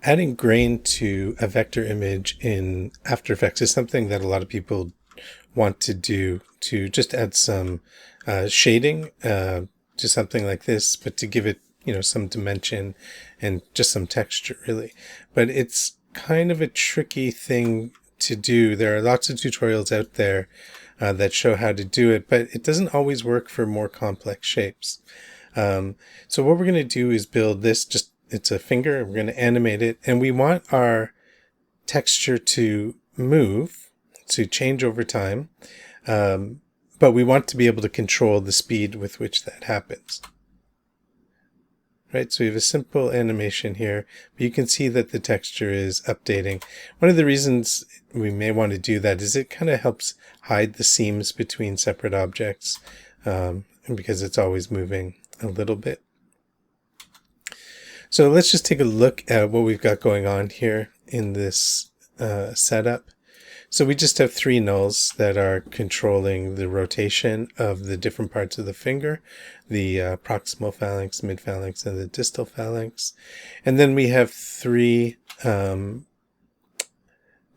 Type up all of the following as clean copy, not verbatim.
Adding grain to a vector image in After Effects is something that a lot of people want to do to just add some shading to something like this, but to give it, some dimension and just some texture, really. But it's kind of a tricky thing to do. There are lots of tutorials out there that show how to do it, but it doesn't always work for more complex shapes. So what we're going to do is build this, it's a finger, we're going to animate it, and we want our texture to move, to change over time, but we want to be able to control the speed with which that happens. Right, so we have a simple animation here, but you can see that the texture is updating. One of the reasons we may want to do that is it kind of helps hide the seams between separate objects, and because it's always moving a little bit. So let's just take a look at what we've got going on here in this setup. So we just have three nulls that are controlling the rotation of the different parts of the finger, the proximal phalanx, mid phalanx, and the distal phalanx. And then we have three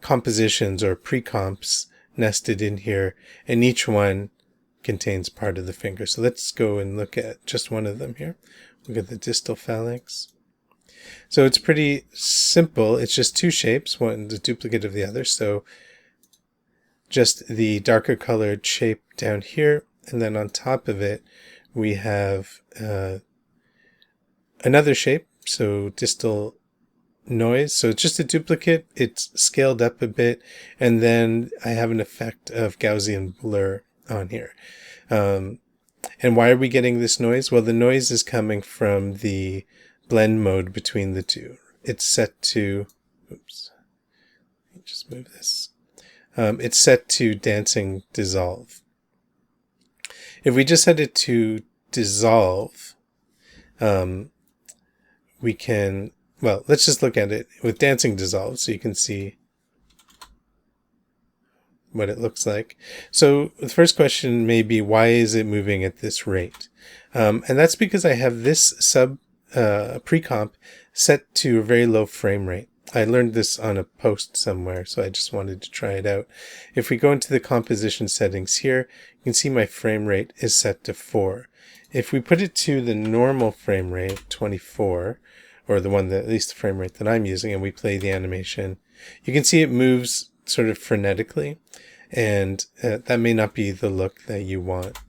compositions or pre-comps nested in here, and each one contains part of the finger. So let's go and look at just one of them here. Look at the distal phalanx. So it's pretty simple. It's just two shapes, one the duplicate of the other. So just the darker colored shape down here, and then on top of it we have another shape, so distal noise. So it's just a duplicate, it's scaled up a bit, and then I have an effect of Gaussian blur on here. And why are we getting this noise? Well, the noise is coming from the blend mode between the two. It's set to, oops, let me just move this. It's set to dancing dissolve. If we just set it to dissolve, we can, well, let's just look at it with dancing dissolve so you can see what it looks like. So the first question may be, why is it moving at this rate? And that's because I have this sub pre-comp set to a very low frame rate. I learned this on a post somewhere, so I just wanted to try it out. If we go into the composition settings here, you can see my frame rate is set to 4. If we put it to the normal frame rate, 24, or the one that, at least the frame rate that I'm using, and we play the animation, you can see it moves sort of frenetically, and that may not be the look that you want.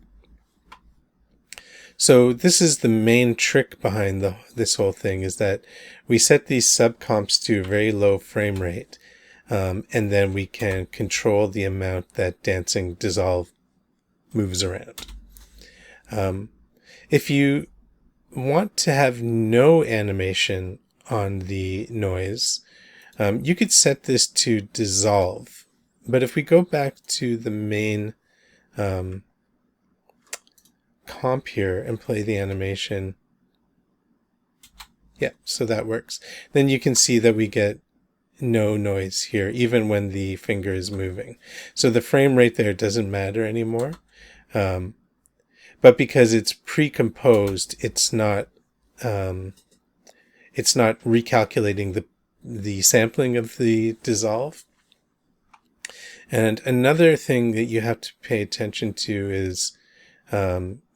So this is the main trick behind this whole thing, is that we set these subcomps to a very low frame rate, and then we can control the amount that dancing dissolve moves around. If you want to have no animation on the noise, you could set this to dissolve. But if we go back to the main comp here and play the animation, yeah, so that works. Then you can see that we get no noise here, even when the finger is moving. So the frame rate there doesn't matter anymore. But because it's pre-composed, it's not recalculating the sampling of the dissolve. And another thing that you have to pay attention to is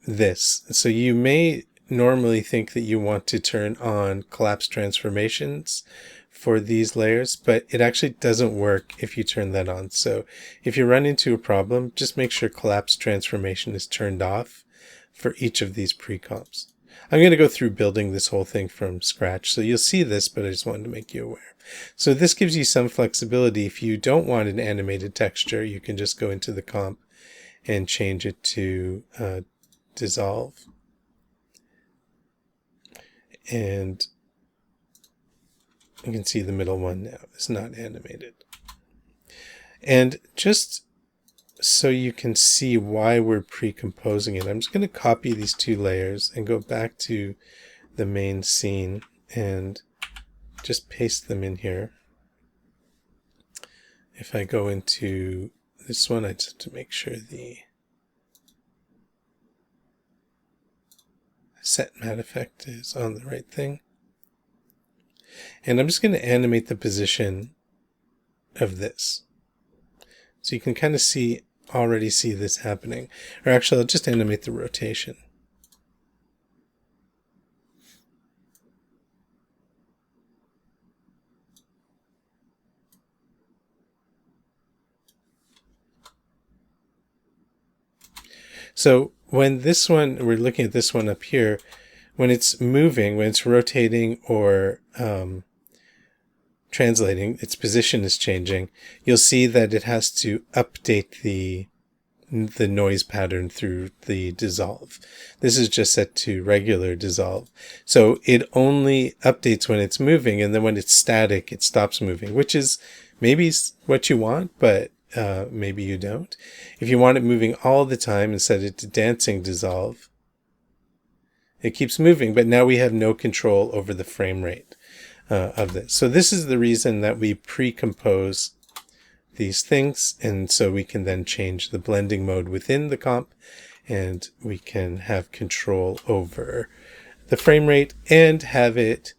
this. So you may normally think that you want to turn on collapse transformations for these layers, but it actually doesn't work if you turn that on. So if you run into a problem, just make sure collapse transformation is turned off for each of these pre-comps. I'm going to go through building this whole thing from scratch, so you'll see this, but I just wanted to make you aware. So this gives you some flexibility. If you don't want an animated texture, you can just go into the comp and change it to dissolve. And you can see the middle one now is not animated. And just so you can see why we're pre-composing it, I'm just going to copy these two layers and go back to the main scene and just paste them in here. If I go into this one, I just have to make sure the set matte effect is on the right thing. And I'm just going to animate the position of this. So you can kind of already see this happening. Or actually, I'll just animate the rotation. So when this one, we're looking at this one up here, when it's moving, when it's rotating or translating, its position is changing, you'll see that it has to update the noise pattern through the dissolve. This is just set to regular dissolve. So it only updates when it's moving, and then when it's static, it stops moving, which is maybe what you want, but maybe you don't. If you want it moving all the time and set it to dancing dissolve, it keeps moving, but now we have no control over the frame rate of this. So this is the reason that we pre-compose these things, and so we can then change the blending mode within the comp, and we can have control over the frame rate and have it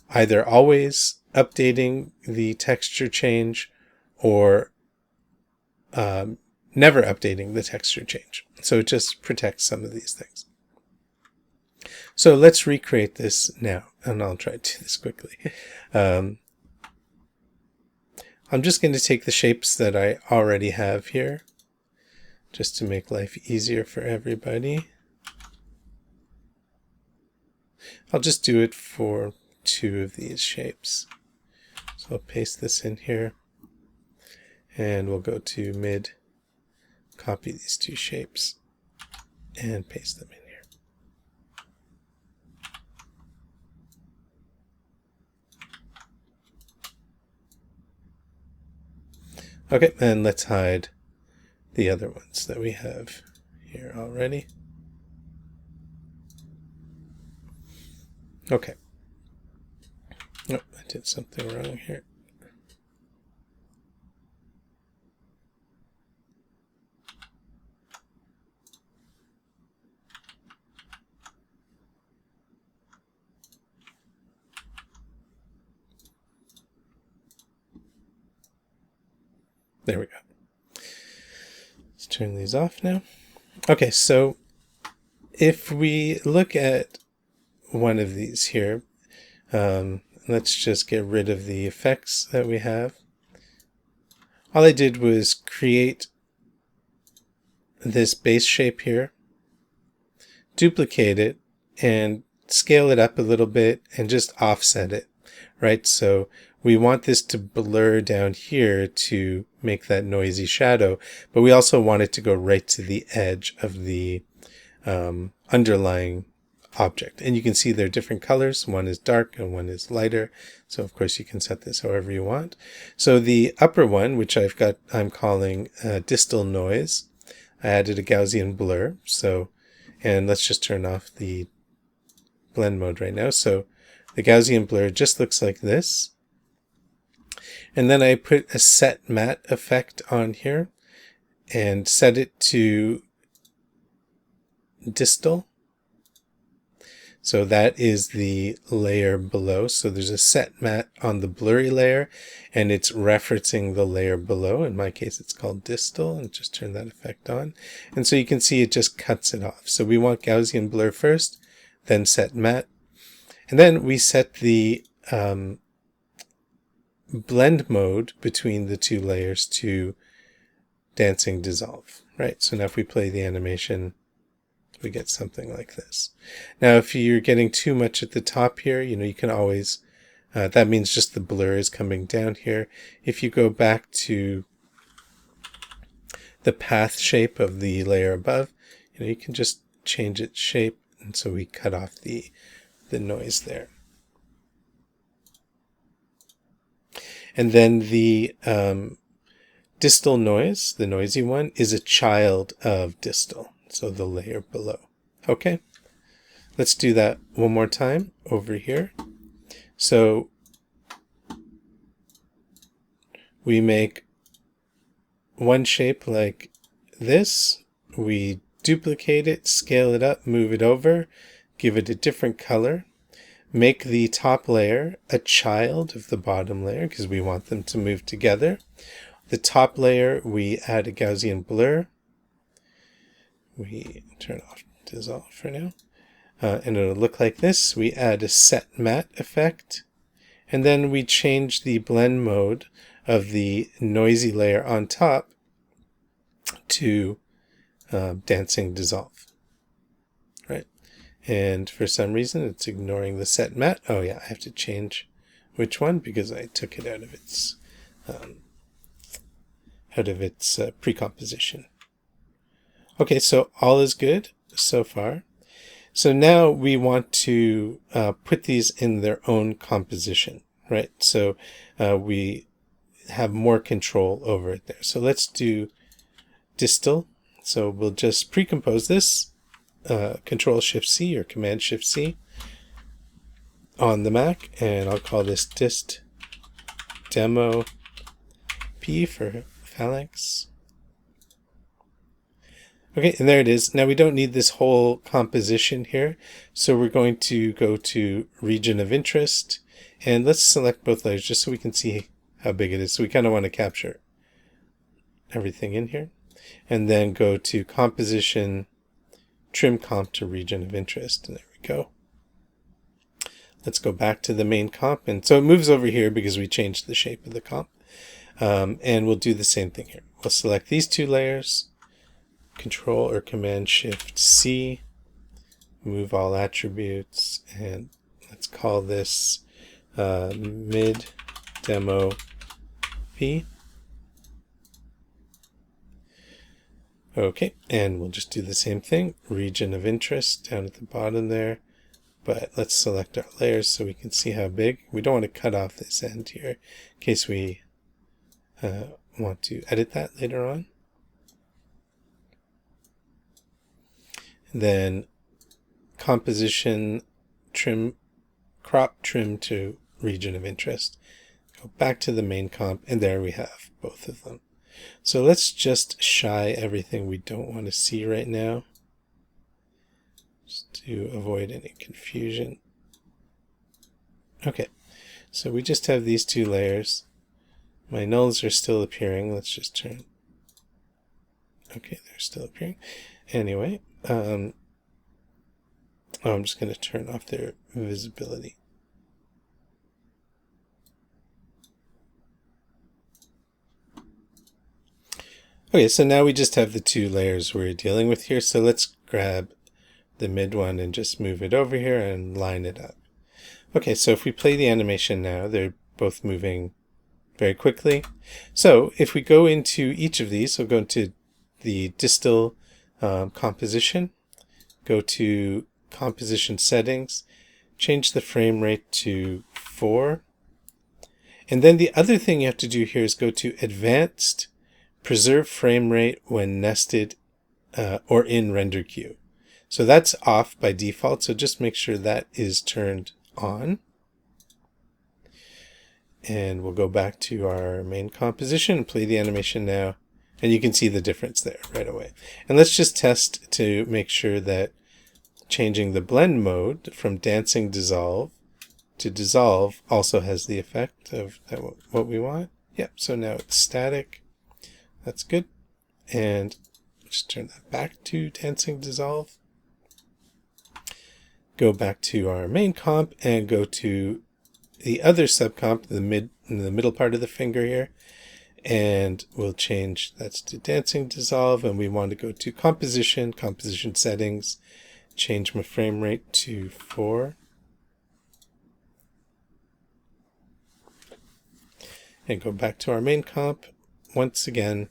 either always updating the texture change or never updating the texture change. So it just protects some of these things. So let's recreate this now, and I'll try to do this quickly. I'm just going to take the shapes that I already have here, just to make life easier for everybody. I'll just do it for 2 of these shapes. So I'll paste this in here, and we'll go to mid, copy these 2 shapes, and paste them in here. Okay, and let's hide the other ones that we have here already. Okay. Oh, I did something wrong here. There we go. Let's turn these off now. Okay, so if we look at one of these here, let's just get rid of the effects that we have. All I did was create this base shape here, duplicate it, and scale it up a little bit and just offset it, right? So we want this to blur down here to make that noisy shadow, but we also want it to go right to the edge of the underlying object. And you can see they're different colors. One is dark and one is lighter. So of course you can set this however you want. So the upper one, which I'm calling distal noise, I added a Gaussian blur. So, and let's just turn off the blend mode right now. So the Gaussian blur just looks like this. And then I put a set matte effect on here and set it to distal. So that is the layer below. So there's a set matte on the blurry layer, and it's referencing the layer below. In my case, it's called distal, and just turn that effect on. And so you can see it just cuts it off. So we want Gaussian blur first, then set matte. And then we set the blend mode between the 2 layers to dancing dissolve, right? So now if we play the animation, we get something like this. Now, if you're getting too much at the top here, you can always, that means just the blur is coming down here. If you go back to the path shape of the layer above, you can just change its shape, and so we cut off the noise there. And then the distal noise, the noisy one, is a child of distal, so the layer below. Okay, let's do that one more time over here. So we make one shape like this, we duplicate it, scale it up, move it over, give it a different color. make the top layer a child of the bottom layer because we want them to move together. The top layer, we add a Gaussian blur. We turn off dissolve for now. And it'll look like this. We add a set matte effect. And then we change the blend mode of the noisy layer on top to dancing dissolve. Right? And for some reason, it's ignoring the set matte. Oh yeah, I have to change which one because I took it out of its pre-composition. Okay, so all is good so far. So now we want to put these in their own composition, right? So we have more control over it there. So let's do distil. So we'll just pre-compose this, Control-Shift-C or Command-Shift-C on the Mac, and I'll call this dist demo P for phalanx. Okay, and there it is. Now we don't need this whole composition here, so we're going to go to region of interest, and let's select both layers just so we can see how big it is. So we kind of want to capture everything in here, and then go to composition, trim comp to region of interest, and there we go. Let's go back to the main comp, and so it moves over here because we changed the shape of the comp, and we'll do the same thing here. We'll select these two layers, Control or Command Shift C, move all attributes, and let's call this mid demo P. Okay, and we'll just do the same thing, region of interest down at the bottom there, but let's select our layers so we can see how big. We don't want to cut off this end here in case we want to edit that later on. Then composition, trim, crop trim to region of interest. Go back to the main comp, and there we have both of them. So let's just shy everything we don't want to see right now, just to avoid any confusion. Okay, so we just have these two layers. My nulls are still appearing. Let's just turn. Okay, they're still appearing. Anyway, I'm just going to turn off their visibility. Okay, so now we just have the two layers we're dealing with here. So let's grab the mid one and just move it over here and line it up. Okay, so if we play the animation now, they're both moving very quickly. So if we go into each of these, we'll go into the distal composition, go to composition settings, change the frame rate to 4. And then the other thing you have to do here is go to advanced, preserve frame rate when nested or in render queue. So that's off by default, so just make sure that is turned on. And we'll go back to our main composition and play the animation now. And you can see the difference there right away. And let's just test to make sure that changing the blend mode from dancing dissolve to dissolve also has the effect of what we want. Yep, so now it's static. That's good. And just turn that back to dancing dissolve. Go back to our main comp and go to the other subcomp, in the middle part of the finger here. And we'll change that's to dancing dissolve, and we want to go to composition settings, change my frame rate to 4. And go back to our main comp once again.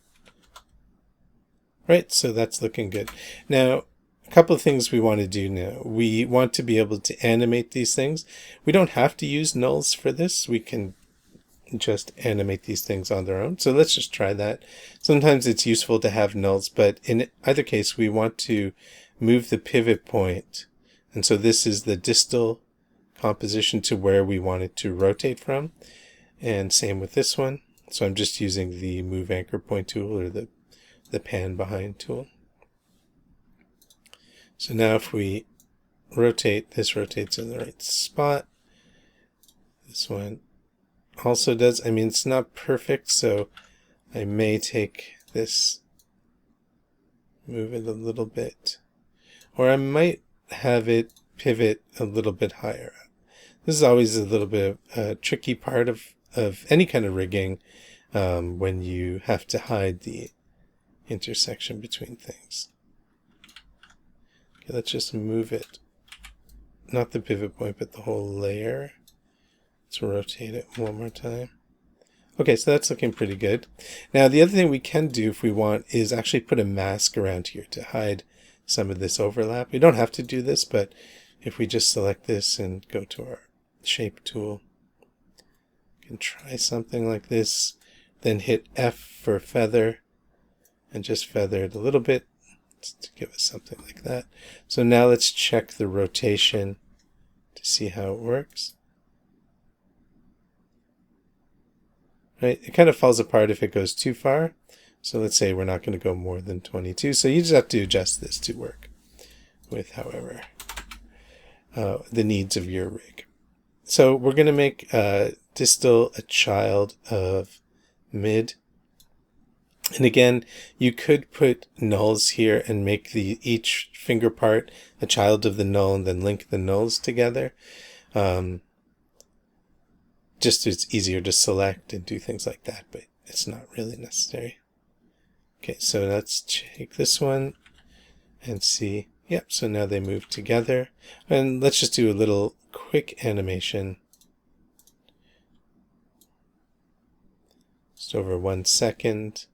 Right, so that's looking good. Now, a couple of things we want to do now. We want to be able to animate these things. We don't have to use nulls for this. We can just animate these things on their own. So let's just try that. Sometimes it's useful to have nulls, but in either case, we want to move the pivot point. And so this is the distal composition to where we want it to rotate from. And same with this one. So I'm just using the move anchor point tool or the pan behind tool. So now if we rotate. This rotates in the right spot. This one also does. I mean, it's not perfect, so I may take this, move it a little bit, or I might have it pivot a little bit higher up. This is always a little bit of a tricky part of any kind of rigging, when you have to hide the intersection between things. Okay, let's just move it, not the pivot point, but the whole layer. Let's rotate it one more time. Okay, so that's looking pretty good. Now, the other thing we can do if we want is actually put a mask around here to hide some of this overlap. We don't have to do this, but if we just select this and go to our shape tool, we can try something like this, then hit F for feather and just feather it a little bit to give us something like that. So now let's check the rotation to see how it works. Right, it kind of falls apart if it goes too far. So let's say we're not going to go more than 22. So you just have to adjust this to work with, however, the needs of your rig. So we're going to make distal a child of mid. And again, you could put nulls here and make each finger part a child of the null and then link the nulls together. Just so it's easier to select and do things like that, but it's not really necessary. Okay, so let's take this one and see. Yep, so now they move together. And let's just do a little quick animation. Just over 1 second.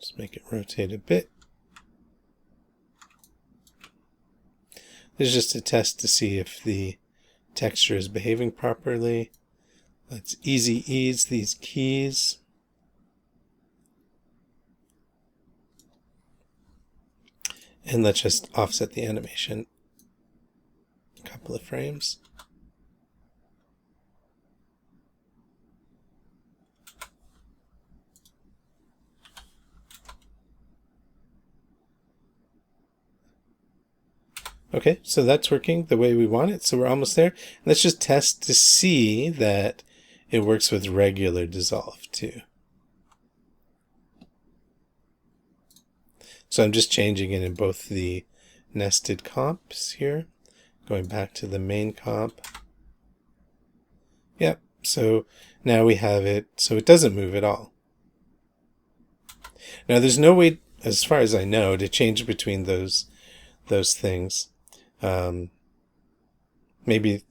Just make it rotate a bit. This is just a test to see if the texture is behaving properly. Let's easy ease these keys. And let's just offset the animation a couple of frames. Okay, so that's working the way we want it. So we're almost there. Let's just test to see that it works with regular dissolve too. So I'm just changing it in both the nested comps here. Going back to the main comp. Yep, so now we have it so it doesn't move at all. Now there's no way, as far as I know, to change between those things. Maybe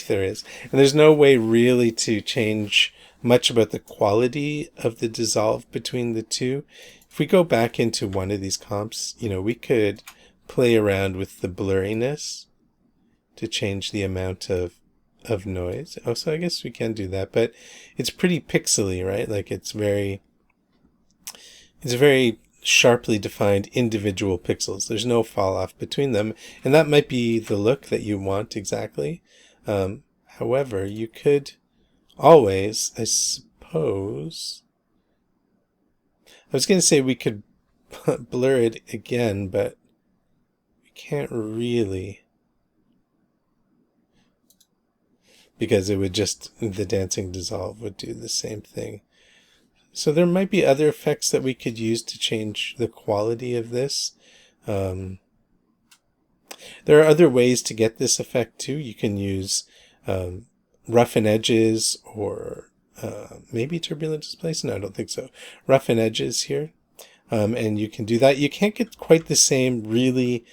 there is. And there's no way really to change much about the quality of the dissolve between the two. If we go back into one of these comps, we could play around with the blurriness to change the amount of noise. Oh, so I guess we can do that, but it's pretty pixely, right? Like it's very sharply defined individual pixels. There's no fall off between them, and that might be the look that you want exactly. However, you could always, I suppose, I was going to say we could blur it again, but we can't really, because it would just, the dancing dissolve would do the same thing. So there might be other effects that we could use to change the quality of this. There are other ways to get this effect too. You can use roughen edges or maybe turbulent displacement. No, I don't think so. Roughen edges here. And you can do that. You can't get quite the same really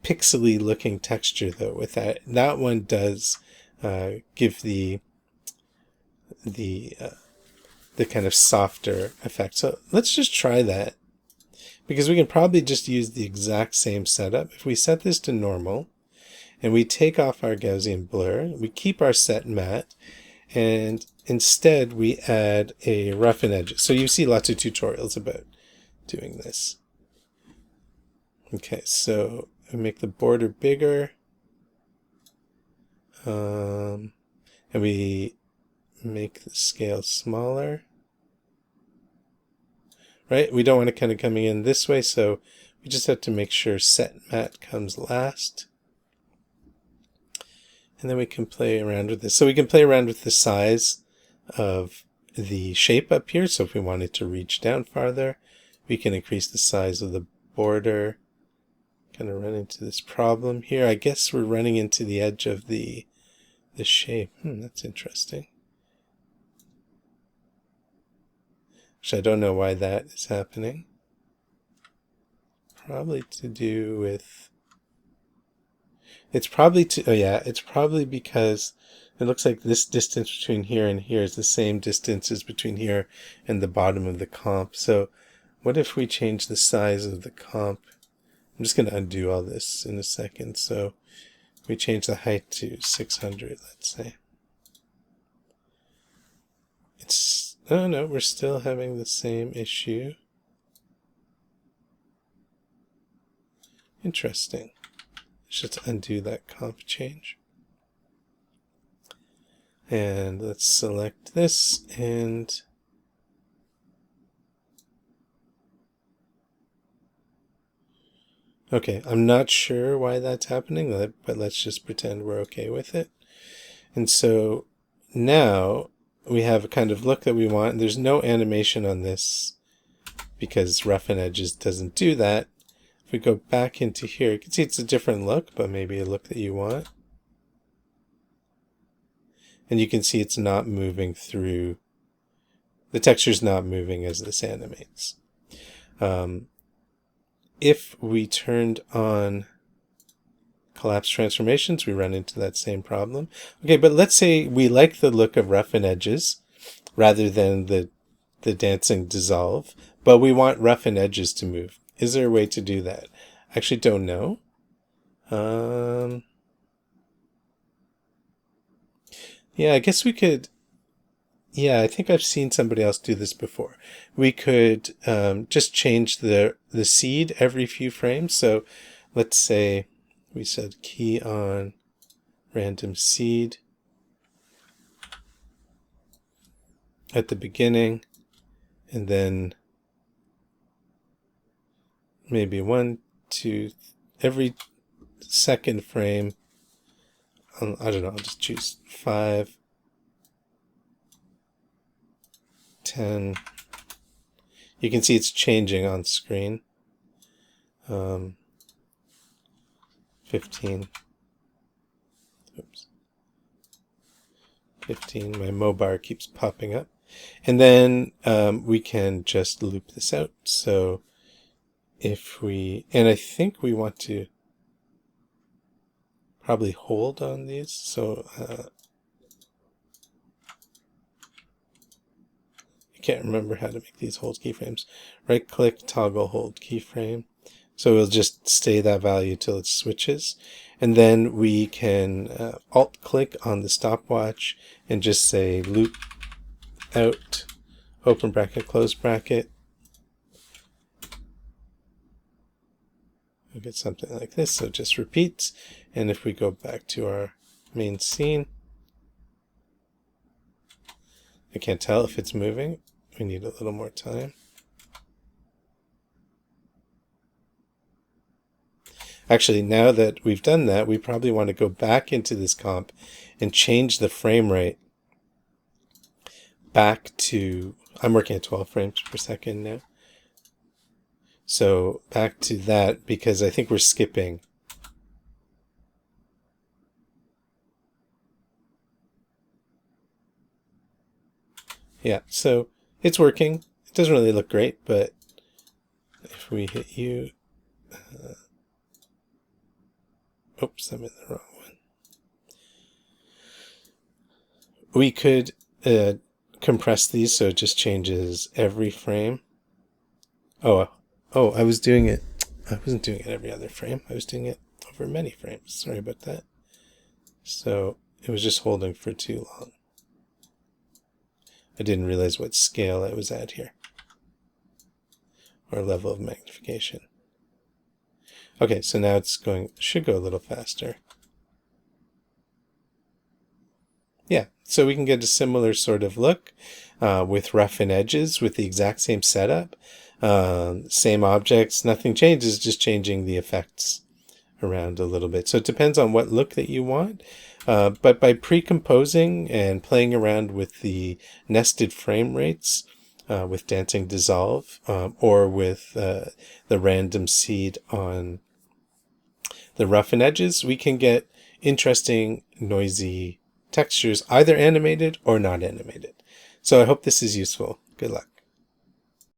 pixely looking texture though with that. That one does give the kind of softer effect. So let's just try that, because we can probably just use the exact same setup. If we set this to normal and we take off our Gaussian blur, we keep our set matte, and instead we add a roughen edges. So you see lots of tutorials about doing this. Okay, so we make the border bigger, and we make the scale smaller. right? We don't want it kind of coming in this way, so we just have to make sure set matte comes last. And then we can play around with this. So we can play around with the size of the shape up here. So if we wanted to reach down farther, we can increase the size of the border. Kind of run into this problem here. I guess we're running into the edge of the shape. That's interesting. Which I don't know why that is happening. Probably to do with... It's probably because it looks like this distance between here and here is the same distance as between here and the bottom of the comp. So what if we change the size of the comp? I'm just going to undo all this in a second. So we change the height to 600, let's say. Oh no, we're still having the same issue. Interesting. Just undo that comp change. And let's select this and okay, I'm not sure why that's happening, but let's just pretend we're okay with it. And so now we have a kind of look that we want. There's no animation on this because roughen edges doesn't do that. If we go back into here, you can see it's a different look, but maybe a look that you want. And you can see it's not moving through, the texture's not moving as this animates. If we turned on collapse transformations, we run into that same problem. Okay, but let's say we like the look of roughen edges rather than the dancing dissolve, but we want roughen edges to move. Is there a way to do that? I actually don't know. Yeah, I guess we could. Yeah, I think I've seen somebody else do this before. We could just change the seed every few frames. So let's say we said key on random seed at the beginning, and then maybe 1, 2, every second frame. I don't know, I'll just choose 5, 10. You can see it's changing on screen. 15. Oops. 15. My MoBar keeps popping up. And then we can just loop this out. So if we, and I think we want to probably hold on these. So I can't remember how to make these hold keyframes. Right click, toggle hold keyframe. So we'll just stay that value till it switches. And then we can alt click on the stopwatch and just say loop out, open bracket, close bracket. We'll get something like this, so it just repeats. And if we go back to our main scene, I can't tell if it's moving. We need a little more time. Actually, now that we've done that, we probably want to go back into this comp and change the frame rate back to, I'm working at 12 frames per second now. So back to that, because I think we're skipping. Yeah, so it's working. It doesn't really look great, but if we hit you, oops, I'm in the wrong one. We could compress these so it just changes every frame. Oh, I was doing it. I wasn't doing it every other frame. I was doing it over many frames. Sorry about that. So it was just holding for too long. I didn't realize what scale I was at here, or level of magnification. Okay, so now it's should go a little faster. Yeah, so we can get a similar sort of look with roughen edges with the exact same setup. same objects, nothing changes, just changing the effects around a little bit. So it depends on what look that you want. But by pre-composing and playing around with the nested frame rates, with dancing dissolve, or with the random seed on the roughen edges, we can get interesting, noisy textures, either animated or not animated. So I hope this is useful. Good luck.